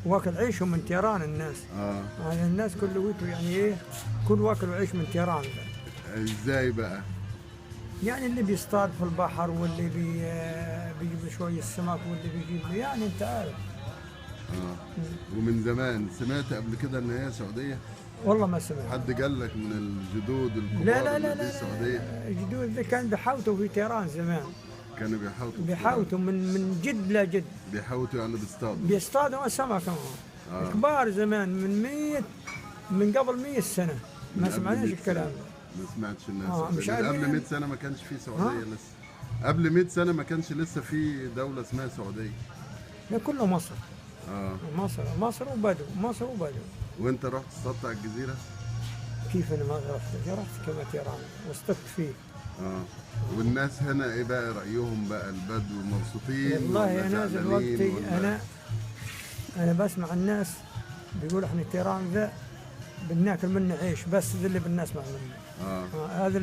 واكل عيشهم من تيران الناس. يعني الناس كل ويتو يعني ايه، كل واكل وعيش من تيران ده. ازاي بقى؟ يعني اللي بيصطاد في البحر، واللي بيجيب شوية السمك، واللي بيجيب يعني انت عارف. ومن زمان سمعت قبل كده ان هي سعوديه؟ والله ما سمعت. حد قال لك من الجدود لا الكبار لا ان لا دي لا, السعوديه؟ لا. الجدود ذي كان بيحوتوا في تيران زمان. كانوا بيحاوطوا في تيران. بيحوتوا من جد لجد. بيحاوطوا يعني بيصطادوا. بيصطادوا سمك كبار زمان، من قبل 100 سنة. ما قبل سمعناش 100 الكلام سنة. ده. ما سمعتش الناس مش لأن قبل عارفين. 100 سنة ما كانش في سعودية لسه. قبل 100 سنة ما كانش لسه في دولة اسمها سعودية. ده كله مصر. اه. مصر وبدو، مصر وبدو. وانت رحت اصطدت على الجزيرة؟ كيف انا ما رحت كما تيران واصطدت فيه. والناس هنا ايه بقى رأيهم بقى؟ البدو مبسوطين والله ولا يا ناس زعلانين دلوقتي ولا؟ انا بسمع الناس بيقول احنا تيران ذا بناكل منه عيش، بس ذا اللي بالناس مع منه. هذا